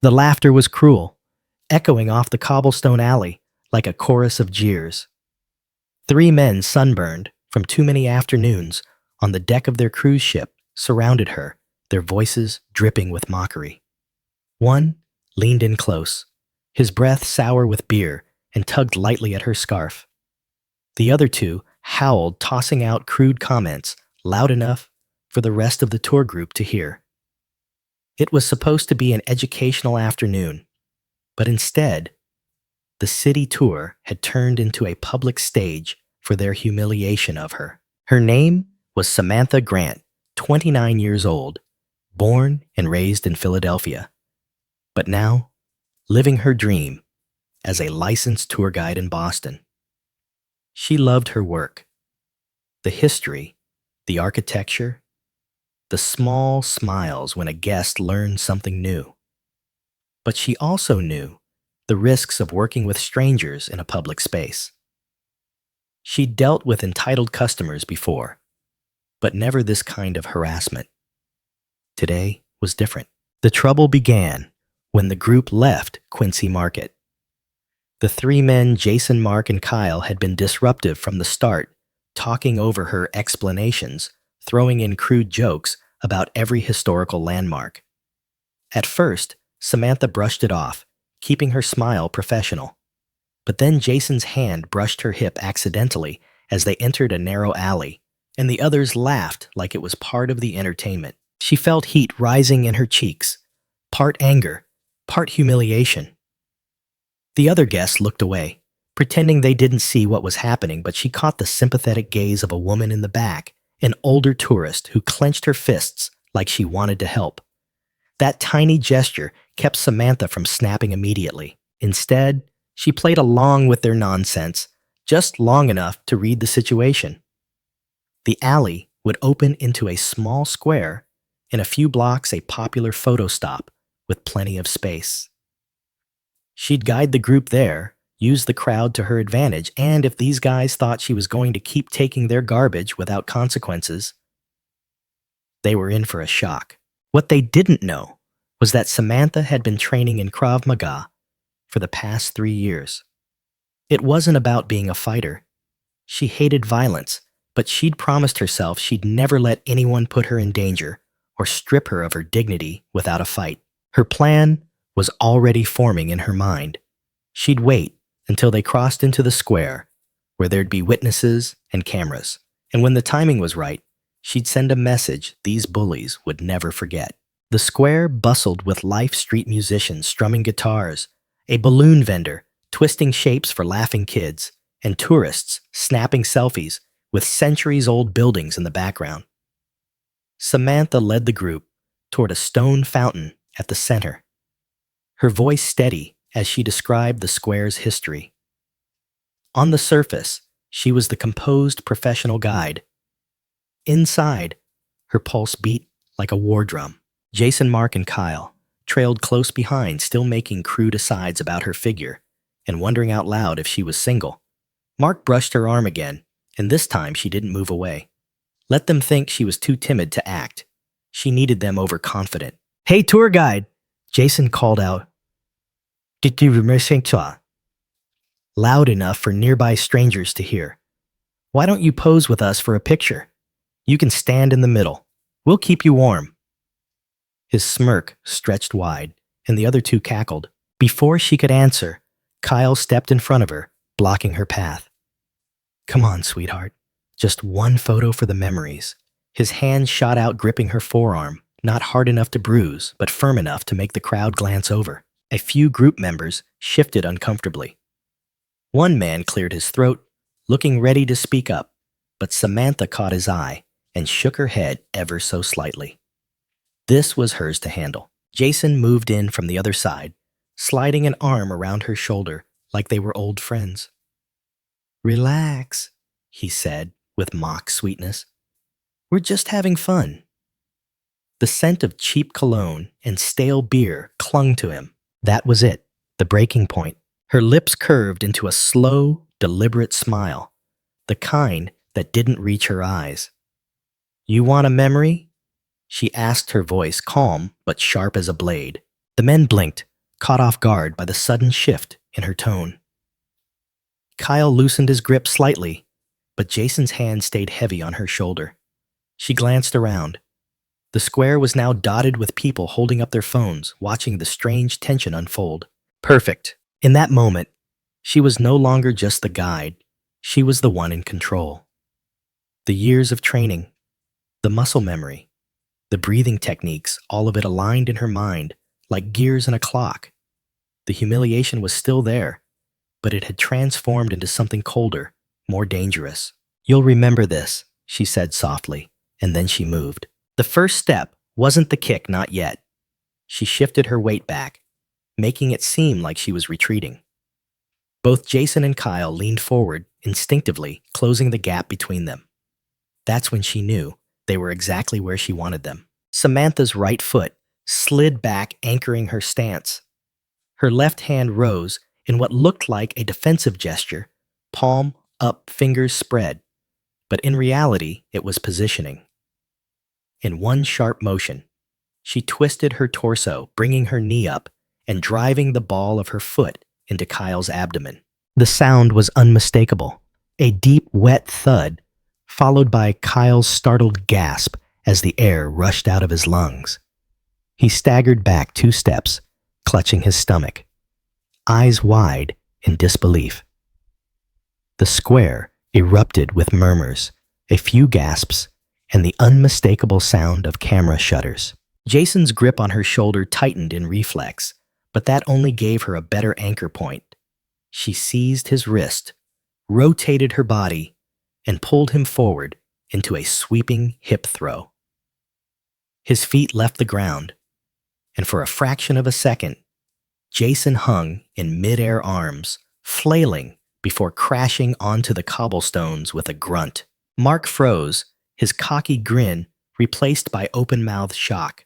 The laughter was cruel, echoing off the cobblestone alley like a chorus of jeers. Three men sunburned from too many afternoons on the deck of their cruise ship surrounded her, their voices dripping with mockery. One leaned in close, his breath sour with beer, and tugged lightly at her scarf. The other two howled, tossing out crude comments loud enough for the rest of the tour group to hear. It was supposed to be an educational afternoon, but instead, the city tour had turned into a public stage for their humiliation of her. Her name was Samantha Grant, 29 years old, born and raised in Philadelphia, but now living her dream as a licensed tour guide in Boston. She loved her work, the history, the architecture, the small smiles when a guest learned something new. But she also knew the risks of working with strangers in a public space. She'd dealt with entitled customers before, but never this kind of harassment. Today was different. The trouble began when the group left Quincy Market. The three men, Jason, Mark, and Kyle, had been disruptive from the start, talking over her explanations, throwing in crude jokes about every historical landmark. At first, Samantha brushed it off, keeping her smile professional. But then Jason's hand brushed her hip accidentally as they entered a narrow alley, and the others laughed like it was part of the entertainment. She felt heat rising in her cheeks, part anger, part humiliation. The other guests looked away, pretending they didn't see what was happening, but she caught the sympathetic gaze of a woman in the back, an older tourist who clenched her fists like she wanted to help. That tiny gesture kept Samantha from snapping immediately. Instead, she played along with their nonsense, just long enough to read the situation. The alley would open into a small square, in a few blocks a popular photo stop with plenty of space. She'd guide the group there, use the crowd to her advantage, and if these guys thought she was going to keep taking their garbage without consequences, they were in for a shock. What they didn't know was that Samantha had been training in Krav Maga for the past 3 years. It wasn't about being a fighter. She hated violence, but she'd promised herself she'd never let anyone put her in danger or strip her of her dignity without a fight. Her plan was already forming in her mind. She'd wait until they crossed into the square, where there'd be witnesses and cameras, and when the timing was right, she'd send a message these bullies would never forget. The square bustled with live street musicians strumming guitars, a balloon vendor twisting shapes for laughing kids, and tourists snapping selfies with centuries-old buildings in the background. Samantha led the group toward a stone fountain at the center, her voice steady as she described the square's history. On the surface, she was the composed professional guide. Inside, her pulse beat like a war drum. Jason, Mark, and Kyle trailed close behind, still making crude asides about her figure and wondering out loud if she was single. Mark brushed her arm again, and this time she didn't move away. Let them think she was too timid to act. She needed them overconfident. "Hey, tour guide!" Jason called out. "Did you remember?" Loud enough for nearby strangers to hear. "Why don't you pose with us for a picture? You can stand in the middle. We'll keep you warm." His smirk stretched wide, and the other two cackled. Before she could answer, Kyle stepped in front of her, blocking her path. "Come on, sweetheart. Just one photo for the memories." His hand shot out, gripping her forearm, not hard enough to bruise, but firm enough to make the crowd glance over. A few group members shifted uncomfortably. One man cleared his throat, looking ready to speak up, but Samantha caught his eye and shook her head ever so slightly. This was hers to handle. Jason moved in from the other side, sliding an arm around her shoulder like they were old friends. "Relax," he said with mock sweetness. "We're just having fun." The scent of cheap cologne and stale beer clung to him. That was it, the breaking point. Her lips curved into a slow, deliberate smile, the kind that didn't reach her eyes. "You want a memory?" She asked, her voice calm but sharp as a blade. The men blinked, caught off guard by the sudden shift in her tone. Kyle loosened his grip slightly, but Jason's hand stayed heavy on her shoulder. She glanced around. The square was now dotted with people holding up their phones, watching the strange tension unfold. Perfect. In that moment, she was no longer just the guide. She was the one in control. The years of training, the muscle memory, the breathing techniques, all of it aligned in her mind, like gears in a clock. The humiliation was still there, but it had transformed into something colder, more dangerous. "You'll remember this," she said softly, and then she moved. The first step wasn't the kick, not yet. She shifted her weight back, making it seem like she was retreating. Both Jason and Kyle leaned forward, instinctively closing the gap between them. That's when she knew they were exactly where she wanted them. Samantha's right foot slid back, anchoring her stance. Her left hand rose in what looked like a defensive gesture, palm up, fingers spread, but in reality, it was positioning. In one sharp motion, she twisted her torso, bringing her knee up and driving the ball of her foot into Kyle's abdomen. The sound was unmistakable, a deep, wet thud, followed by Kyle's startled gasp as the air rushed out of his lungs. He staggered back 2 steps, clutching his stomach, eyes wide in disbelief. The square erupted with murmurs, a few gasps, and the unmistakable sound of camera shutters. Jason's grip on her shoulder tightened in reflex, but that only gave her a better anchor point. She seized his wrist, rotated her body, and pulled him forward into a sweeping hip throw. His feet left the ground, and for a fraction of a second, Jason hung in mid-air arms, flailing before crashing onto the cobblestones with a grunt. Mark froze, his cocky grin replaced by open-mouthed shock.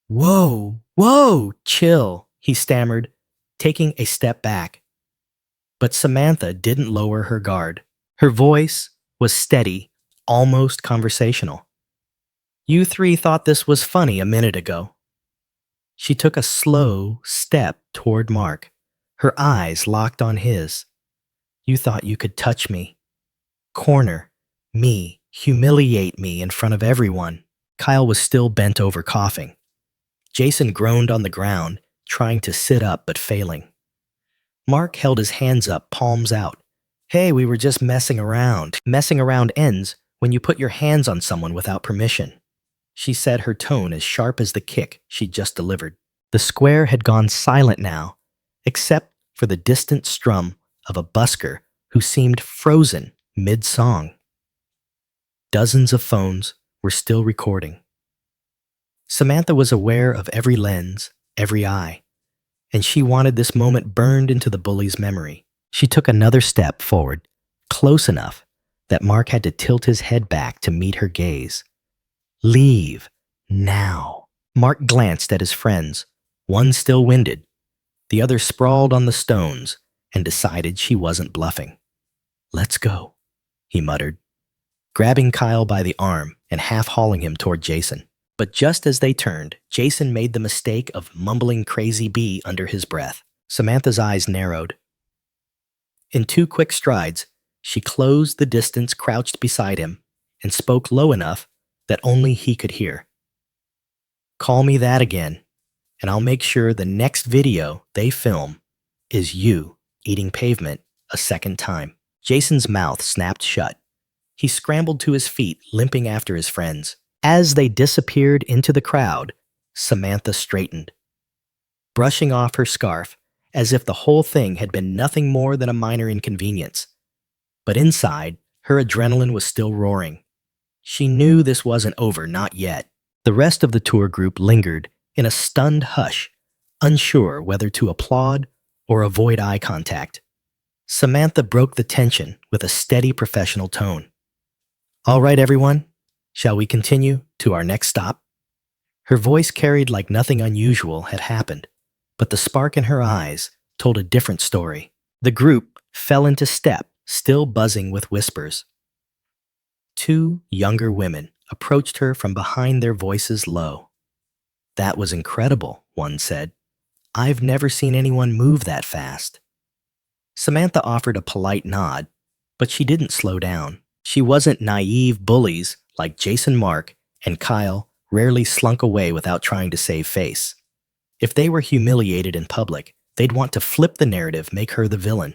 "Whoa, whoa, chill," he stammered, taking a step back. But Samantha didn't lower her guard. Her voice was steady, almost conversational. "You 3 thought this was funny a minute ago." She took a slow step toward Mark, her eyes locked on his. "You thought you could touch me, corner me, humiliate me in front of everyone." Kyle was still bent over, coughing. Jason groaned on the ground, trying to sit up but failing. Mark held his hands up, palms out. "Hey, we were just messing around." "Messing around ends when you put your hands on someone without permission," she said, her tone as sharp as the kick she'd just delivered. The square had gone silent now, except for the distant strum of a busker who seemed frozen mid-song. Dozens of phones were still recording. Samantha was aware of every lens, every eye, and she wanted this moment burned into the bully's memory. She took another step forward, close enough that Mark had to tilt his head back to meet her gaze. "Leave, now." Mark glanced at his friends, one still winded, the other sprawled on the stones, and decided she wasn't bluffing. "Let's go," he muttered, grabbing Kyle by the arm and half-hauling him toward Jason. But just as they turned, Jason made the mistake of mumbling "crazy bee" under his breath. Samantha's eyes narrowed. In 2 quick strides, she closed the distance, crouched beside him, and spoke low enough that only he could hear. "Call me that again, and I'll make sure the next video they film is you eating pavement a second time." Jason's mouth snapped shut. He scrambled to his feet, limping after his friends. As they disappeared into the crowd, Samantha straightened, brushing off her scarf as if the whole thing had been nothing more than a minor inconvenience. But inside, her adrenaline was still roaring. She knew this wasn't over, not yet. The rest of the tour group lingered in a stunned hush, unsure whether to applaud or avoid eye contact. Samantha broke the tension with a steady professional tone. "All right, everyone. Shall we continue to our next stop?" Her voice carried like nothing unusual had happened, but the spark in her eyes told a different story. The group fell into step, still buzzing with whispers. 2 younger women approached her from behind, their voices low. That was incredible, one said. I've never seen anyone move that fast. Samantha offered a polite nod, but she didn't slow down. She wasn't naive bullies like Jason Mark and Kyle rarely slunk away without trying to save face. If they were humiliated in public, they'd want to flip the narrative, make her the villain.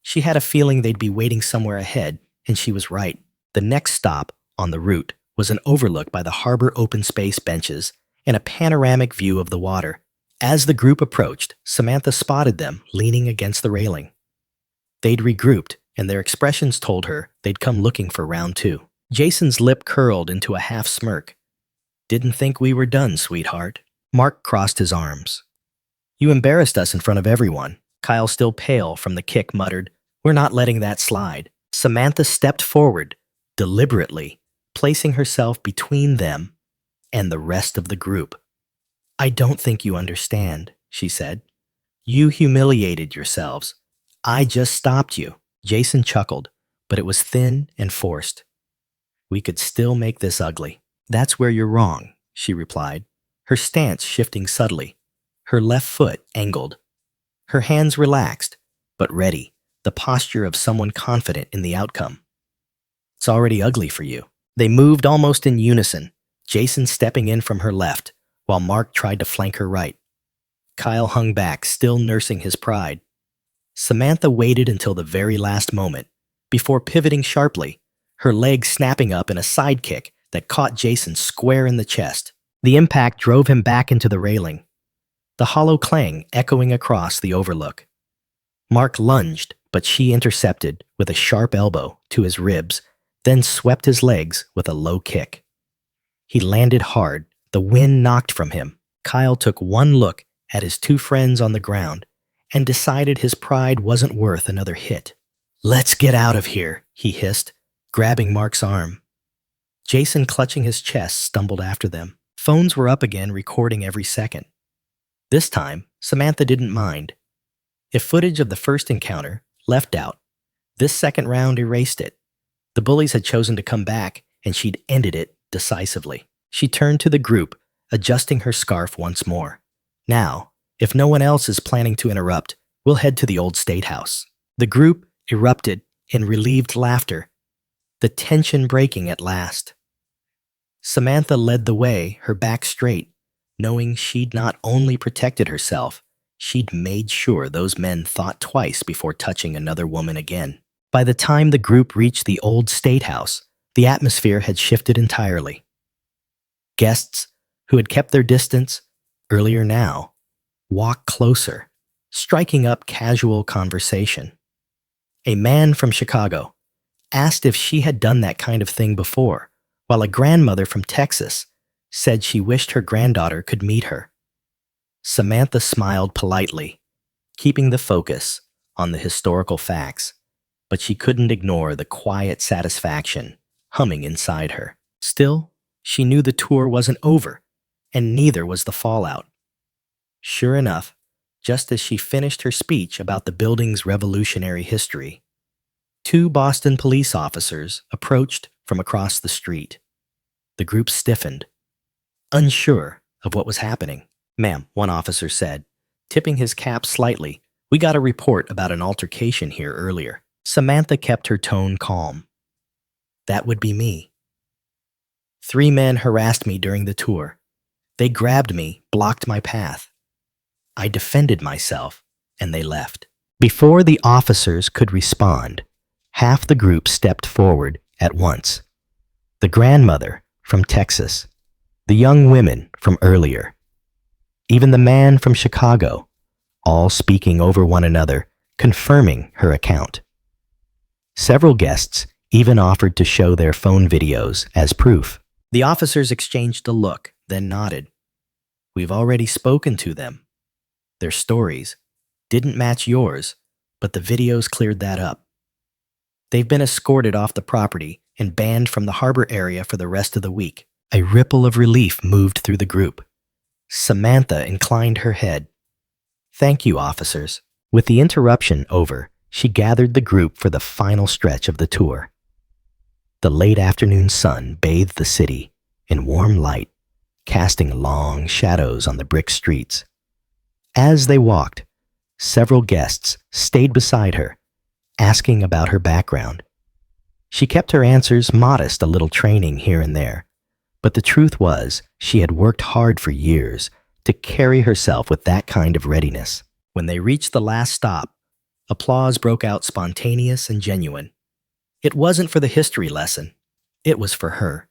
She had a feeling they'd be waiting somewhere ahead, and she was right. The next stop on the route was an overlook by the harbor open space benches and a panoramic view of the water. As the group approached, Samantha spotted them leaning against the railing. They'd regrouped, and their expressions told her they'd come looking for round two. Jason's lip curled into a half smirk. Didn't think we were done, sweetheart. Mark crossed his arms. You embarrassed us in front of everyone. Kyle, still pale from the kick, muttered, We're not letting that slide. Samantha stepped forward, deliberately, placing herself between them and the rest of the group. I don't think you understand, she said. You humiliated yourselves. I just stopped you. Jason chuckled, but it was thin and forced. We could still make this ugly. That's where you're wrong, she replied, her stance shifting subtly, her left foot angled. Her hands relaxed, but ready, the posture of someone confident in the outcome. It's already ugly for you. They moved almost in unison, Jason stepping in from her left, while Mark tried to flank her right. Kyle hung back, still nursing his pride. Samantha waited until the very last moment, before pivoting sharply, her leg snapping up in a side kick that caught Jason square in the chest. The impact drove him back into the railing, the hollow clang echoing across the overlook. Mark lunged, but she intercepted with a sharp elbow to his ribs, then swept his legs with a low kick. He landed hard, the wind knocked from him. Kyle took one look at his two friends on the ground and decided his pride wasn't worth another hit. Let's get out of here, he hissed, grabbing Mark's arm. Jason, clutching his chest, stumbled after them. Phones were up again, recording every second. This time, Samantha didn't mind. If footage of the first encounter left out, this second round erased it. The bullies had chosen to come back, and she'd ended it decisively. She turned to the group, adjusting her scarf once more. Now, if no one else is planning to interrupt, we'll head to the old state house. The group erupted in relieved laughter, the tension breaking at last. Samantha led the way, her back straight, knowing she'd not only protected herself, she'd made sure those men thought twice before touching another woman again. By the time the group reached the old state house, the atmosphere had shifted entirely. Guests, who had kept their distance earlier now, walked closer, striking up casual conversation. A man from Chicago asked if she had done that kind of thing before, while a grandmother from Texas said she wished her granddaughter could meet her. Samantha smiled politely, keeping the focus on the historical facts, but she couldn't ignore the quiet satisfaction humming inside her. Still, she knew the tour wasn't over, and neither was the fallout. Sure enough, just as she finished her speech about the building's revolutionary history, two Boston police officers approached from across the street. The group stiffened, unsure of what was happening. Ma'am, one officer said, tipping his cap slightly, we got a report about an altercation here earlier. Samantha kept her tone calm. That would be me. 3 men harassed me during the tour. They grabbed me, blocked my path. I defended myself, and they left. Before the officers could respond, half the group stepped forward at once. The grandmother from Texas, the young women from earlier, even the man from Chicago, all speaking over one another, confirming her account. Several guests even offered to show their phone videos as proof. The officers exchanged a look, then nodded. We've already spoken to them. Their stories didn't match yours, but the videos cleared that up. They've been escorted off the property and banned from the harbor area for the rest of the week. A ripple of relief moved through the group. Samantha inclined her head. Thank you, officers. With the interruption over, she gathered the group for the final stretch of the tour. The late afternoon sun bathed the city in warm light, casting long shadows on the brick streets. As they walked, several guests stayed beside her, asking about her background. She kept her answers modest, a little training here and there, but the truth was she had worked hard for years to carry herself with that kind of readiness. When they reached the last stop, applause broke out, spontaneous and genuine. It wasn't for the history lesson. It was for her.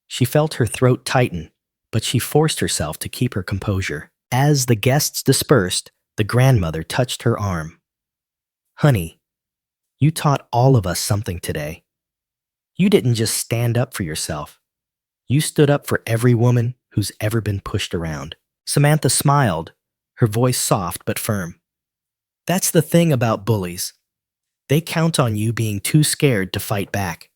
She felt her throat tighten, but she forced herself to keep her composure. As the guests dispersed, the grandmother touched her arm. "Honey, you taught all of us something today. You didn't just stand up for yourself. You stood up for every woman who's ever been pushed around." Samantha smiled, her voice soft but firm. "That's the thing about bullies. They count on you being too scared to fight back.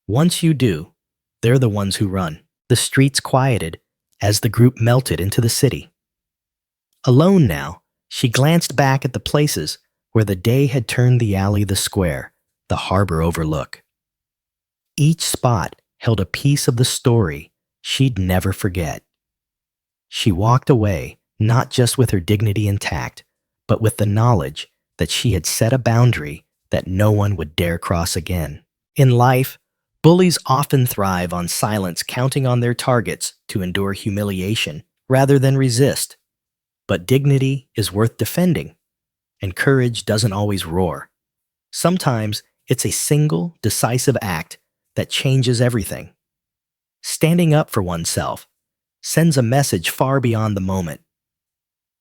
Once you do, they're the ones who run." The streets quieted as the group melted into the city. Alone now, she glanced back at the places where the day had turned the alley, the square, the harbor overlook. Each spot held a piece of the story she'd never forget. She walked away not just with her dignity intact, but with the knowledge that she had set a boundary that no one would dare cross again. In life, bullies often thrive on silence, counting on their targets to endure humiliation rather than resist. But dignity is worth defending, and courage doesn't always roar. Sometimes it's a single, decisive act that changes everything. Standing up for oneself sends a message far beyond the moment.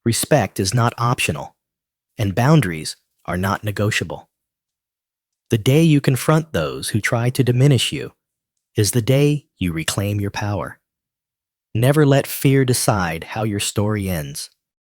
Respect is not optional, and boundaries are not negotiable. The day you confront those who try to diminish you is the day you reclaim your power. Never let fear decide how your story ends.